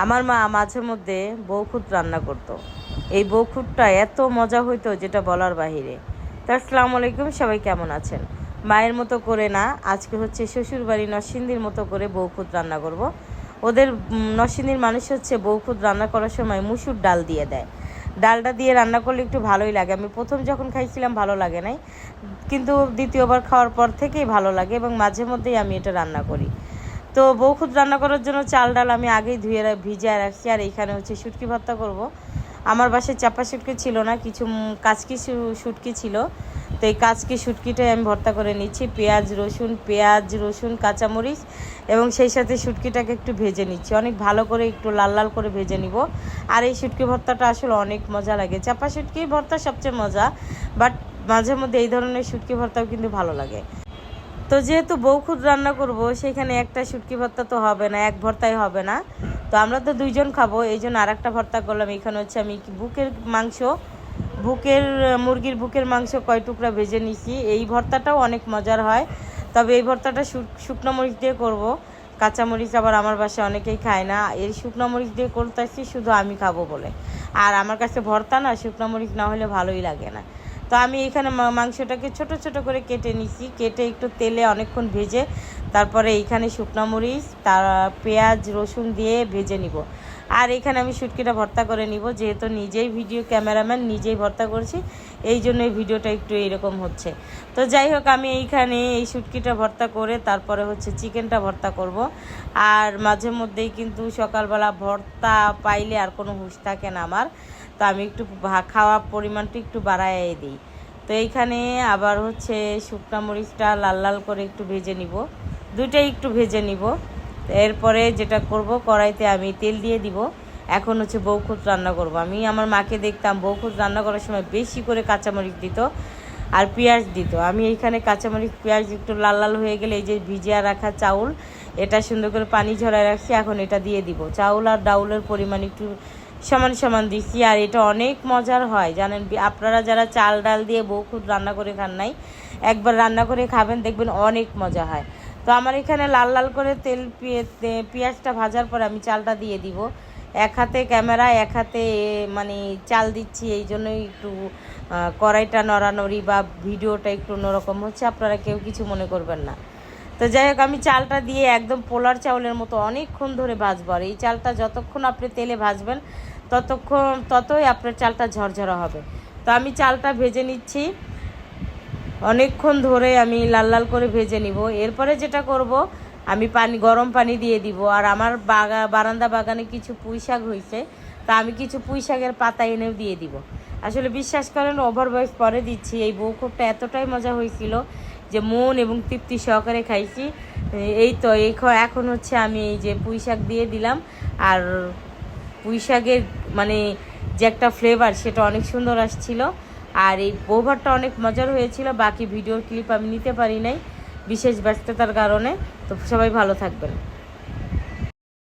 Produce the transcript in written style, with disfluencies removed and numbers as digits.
আমার মা মাঝে মধ্যে বউখুদ রান্না করতো। এই বউখুদটা এত মজা হইতো যেটা বলার বাহিরে। তো আসসালামু আলাইকুম, সবাই কেমন আছেন? মায়ের মতো করে না, আজকে হচ্ছে শ্বশুরবাড়ি নরসিংদীর মতো করে বউখুদ রান্না করব। ওদের নরসিংদীর মানুষ হচ্ছে বউখুদ রান্না করার সময় মুসুর ডাল দিয়ে দেয়। ডালটা দিয়ে রান্না করলে একটু ভালোই লাগে। আমি প্রথম যখন খাইছিলাম ভালো লাগে নাই, কিন্তু দ্বিতীয়বার খাওয়ার পর থেকেই ভালো লাগে এবং মাঝে মধ্যেই আমি এটা রান্না করি। তো বউখুদ রান্না করার জন্য চাল ডাল আমি আগেই ধুয়ে ভিজিয়ে রাখছি। আর এইখানে হচ্ছে শুটকি ভর্তা করব। আমার বাসায় চাপা শুটকি ছিল না, কিছু কাচকি শুটকি ছিল। তো এই কাচকি শুটকিটাই আমি ভর্তা করে নিচ্ছি। পেঁয়াজ রসুন কাঁচামরিচ এবং সেই সাথে শুটকিটাকে একটু ভেজে নিচ্ছি, অনেক ভালো করে একটু লাল লাল করে ভেজে নিব। আর এই শুটকি ভর্তাটা আসলে অনেক মজা লাগে। চাপা শুটকি ভর্তা সবচেয়ে মজা, বাট মাঝে মধ্যে এই ধরনের শুটকি ভর্তাও কিন্তু ভালো লাগে। তো যেহেতু বউখুদ রান্না করব, সেখানে একটা শুটকি ভর্তা তো হবে না, এক ভর্তাই হবে না। তো আমরা তো দুইজন খাবো, এই জন্য আর একটা ভর্তা করলাম। এখানে হচ্ছে আমি মুরগির বুকের মাংস কয় টুকরা ভেজে নিছি। এই ভর্তাটাও অনেক মজার হয়, তবে এই ভর্তাটা শুকনো মরিচ দিয়ে করব। কাঁচামরিচ আবার আমার বাসায় অনেকেই খায় না, এই শুকনো মরিচ দিয়ে করতেছি শুধু আমি খাবো বলে। আর আমার কাছে ভর্তা না শুকনো মরিচ না হলে ভালোই লাগে না। তো আমি এখানে মাংসটাকে ছোট ছোট করে কেটে নিছি, কেটে একটু তেলে অনেকক্ষণ ভেজে তারপরে এইখানে শুকনো মরিচ পেঁয়াজ রসুন দিয়ে ভেজে নিব। আর এখানে আমি শুটকিটা ভর্তা করে নিব। যেহেতু নিজেই ভিডিও ক্যামেরাম্যান, নিজেই ভর্তা করছি, এই জন্য এই ভিডিওটা একটু এরকম হচ্ছে। তো যাই হোক, আমি এইখানে এই শুটকিটা ভর্তা করে তারপরে হচ্ছে চিকেনটা ভর্তা করব। আর মাঝে মধ্যেই কিন্তু সকালবেলা ভর্তা পাইলে আর কোনো হুঁশ থাকে না আমার, তো আমি একটু খাওয়ার পরিমাণটা একটু বাড়াই দিই। তো এইখানে আবার হচ্ছে শুকনো মরিচটা লাল লাল করে একটু ভেজে নিব, দুইটাই একটু ভেজে নিব। এরপরে যেটা করব, কড়াইতে আমি তেল দিয়ে দিব। এখন হচ্ছে বউখুদ রান্না করব। আমি আমার মাকে দেখতাম বউখুদ রান্না করার সময় বেশি করে কাঁচামরিচ দিত আর পেঁয়াজ দিত। আমি এইখানে কাঁচামরিচ পেঁয়াজ একটু লাল লাল হয়ে গেলে এই যে ভিজিয়ে রাখা চাউল, এটা সুন্দর করে পানি ঝরায় রাখছি, এখন এটা দিয়ে দিব। চাউল আর ডাউলের পরিমাণ একটু সমান সমান দিচ্ছি। আর এটা অনেক মজার হয় জানেন, আপনারা যারা চাল ডাল দিয়ে বউখুদ রান্না করে খান নাই, একবার রান্না করে খাবেন, দেখবেন অনেক মজা হয়। তো আমার এখানে লাল লাল করে পেঁয়াজটা ভাজার পর আমি চালটা দিয়ে দিব। এক হাতে ক্যামেরা, এক হাতে মানে চাল দিচ্ছি, এই জন্যই একটু কড়াইটা নড়ানড়ি বা ভিডিওটা একটু অন্যরকম হচ্ছে, আপনারা কেউ কিছু মনে করবেন না। তো যাই হোক, আমি চালটা দিয়ে একদম পোলার চাউলের মতো অনেকক্ষণ ধরে ভাজবো। আর এই চালটা যতক্ষণ আপনি তেলে ভাজবেন ততই আপনার চালটা ঝরঝরা হবে। তো আমি চালটা ভেজে নিচ্ছি অনেকক্ষণ ধরে, আমি লাল লাল করে ভেজে নিব। এরপরে যেটা করব, আমি গরম পানি দিয়ে দিব। আর আমার বারান্দা বাগানে কিছু পুঁই শাক হয়েছে, তা আমি কিছু পুঁই শাকের পাতা এনেও দিয়ে দিব। আসলে বিশ্বাস করেন, ওভারওয়াইজ পরে দিচ্ছি। এই বউখুদটা এতটাই মজা হয়েছিল যে মন এবং তৃপ্তি সহকারে খাইছি। এই তো এখন হচ্ছে আমি এই যে পুঁই শাক দিয়ে দিলাম। আর পুঁই শাকের মানে যে একটা ফ্লেভার, সেটা অনেক সুন্দর আসছিল। আর এই বউভাতটা অনেক মজার হয়েছিল। বাকি ভিডিওর ক্লিপ আমি নিতে পারি নাই বিশেষ ব্যস্ততার কারণে। তো সবাই ভালো থাকবেন।